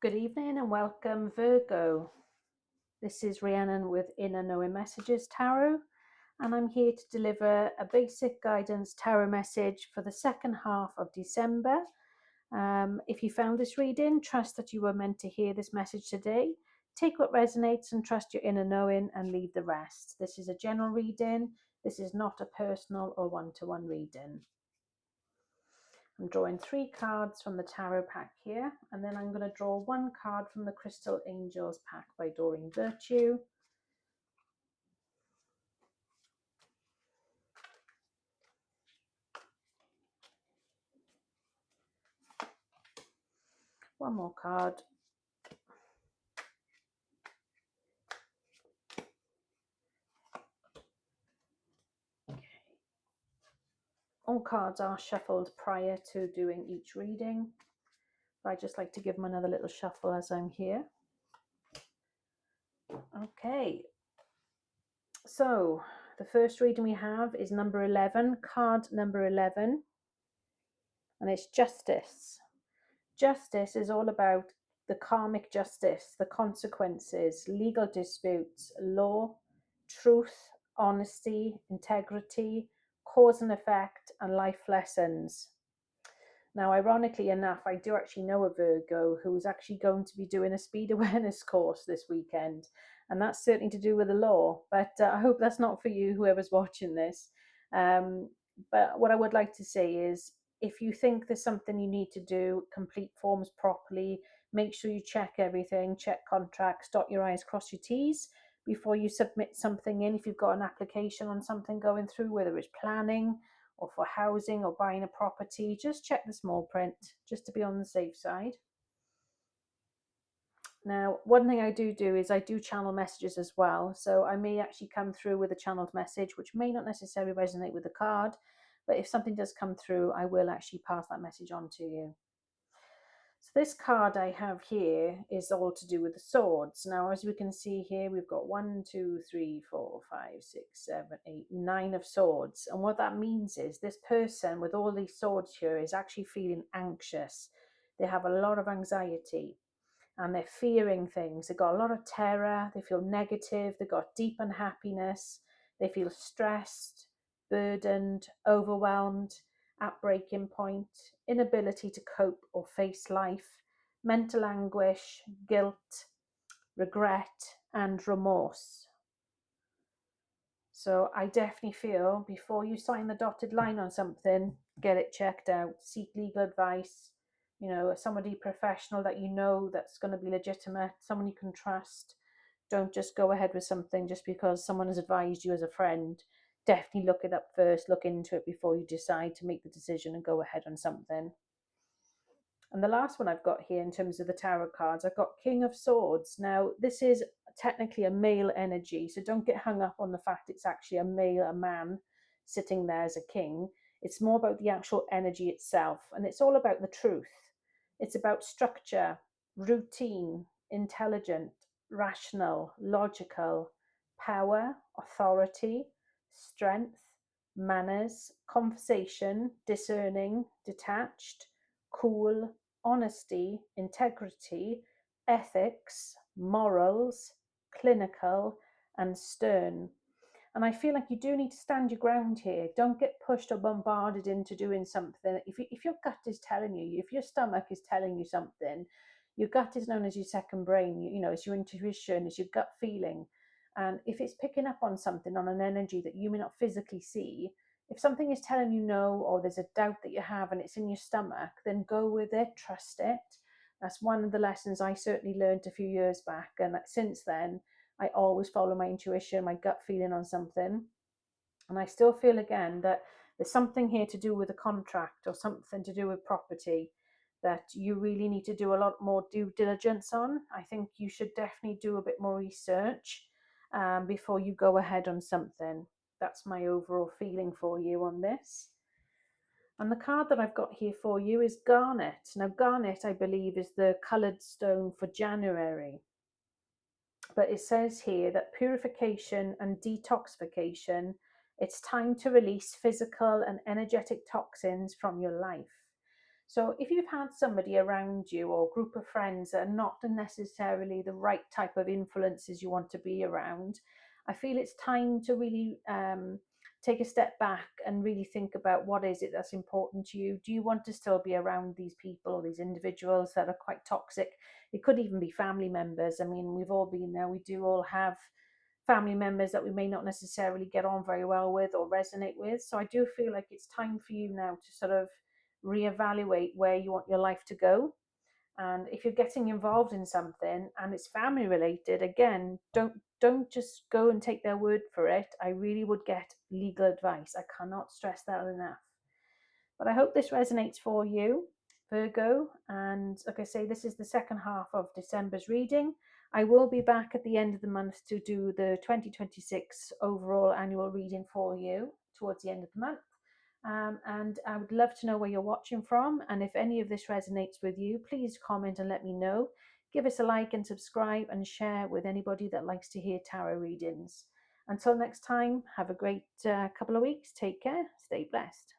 Good evening and welcome, Virgo. This is Rhiannon with Inner Knowing Messages Tarot, and I'm here to deliver a basic guidance tarot message for the second half of December. If you found this reading, trust that you were meant to hear this message today. Take what resonates and trust your inner knowing and leave the rest. This is a general reading. This is not a personal or one-to-one reading. I'm drawing 3 cards from the tarot pack here, and then I'm going to draw 1 card from the Crystal Angels pack by Doreen Virtue. One more card. Okay. All cards are shuffled prior to doing each reading, but I just like to give them another little shuffle as I'm here. Okay, so the first reading we have is number 11, card number 11, and it's justice. Justice is all about the karmic justice, the consequences, legal disputes, law, truth, honesty, integrity, cause and effect, and life lessons. Now, ironically enough, I do actually know a Virgo who is actually going to be doing a speed awareness course this weekend, and that's certainly to do with the law. But I hope that's not for you, whoever's watching this. But what I would like to say is, if you think there's something you need to do, complete forms properly, make sure you check everything, check contracts, dot your I's, cross your T's before you submit something in. If you've got an application on something going through, whether it's planning or for housing or buying a property, just check the small print just to be on the safe side. Now, one thing I do is I do channel messages as well. So I may actually come through with a channeled message, which may not necessarily resonate with the card, but if something does come through, I will actually pass that message on to you. So this card I have here is all to do with the swords. Now, as we can see here, we've got 1, 2, 3, 4, 5, 6, 7, 8, 9 of swords. And what that means is this person with all these swords here is actually feeling anxious. They have a lot of anxiety and they're fearing things. They've got a lot of terror. They feel negative. They've got deep unhappiness. They feel stressed, burdened, overwhelmed, at breaking point, inability to cope or face life, mental anguish, guilt, regret, and remorse. So I definitely feel before you sign the dotted line on something, get it checked out, seek legal advice, somebody professional that you know that's going to be legitimate, someone you can trust. Don't just go ahead with something just because someone has advised you as a friend. Definitely look it up first, look into it before you decide to make the decision and go ahead on something. And the last one I've got here in terms of the tarot cards, I've got King of Swords. Now, this is technically a male energy, so don't get hung up on the fact it's actually a man sitting there as a king. It's more about the actual energy itself, and it's all about the truth. It's about structure, routine, intelligent, rational, logical, power, authority, strength, manners, conversation, discerning, detached, cool, honesty, integrity, ethics, morals, clinical, and stern. And I feel like you do need to stand your ground here. Don't get pushed or bombarded into doing something. If your gut is telling you, if your stomach is telling you something, your gut is known as your second brain. It's your intuition, it's your gut feeling. And if it's picking up on something, on an energy that you may not physically see, if something is telling you no, or there's a doubt that you have and it's in your stomach, then go with it, trust it. That's one of the lessons I certainly learned a few years back. And since then, I always follow my intuition, my gut feeling on something. And I still feel again that there's something here to do with a contract or something to do with property that you really need to do a lot more due diligence on. I think you should definitely do a bit more research before you go ahead on something. That's my overall feeling for you on this. And the card that I've got here for you is Garnet. Now, Garnet, I believe, is the coloured stone for January. But it says here that purification and detoxification, it's time to release physical and energetic toxins from your life. So if you've had somebody around you or group of friends that are not necessarily the right type of influences you want to be around, I feel it's time to really take a step back and really think about what is it that's important to you. Do you want to still be around these people, these individuals that are quite toxic? It could even be family members. I mean, we've all been there. We do all have family members that we may not necessarily get on very well with or resonate with. So I do feel like it's time for you now to sort of reevaluate where you want your life to go. And if you're getting involved in something and it's family related, again, don't just go and take their word for it. I really would get legal advice. I cannot stress that enough. But I hope this resonates for you, Virgo. And like I say, this is the second half of December's reading. I will be back at the end of the month to do the 2026 overall annual reading for you towards the end of the month. And I would love to know where you're watching from. And if any of this resonates with you, please comment and let me know. Give us a like and subscribe and share with anybody that likes to hear tarot readings. Until next time, have a great couple of weeks. Take care. Stay blessed.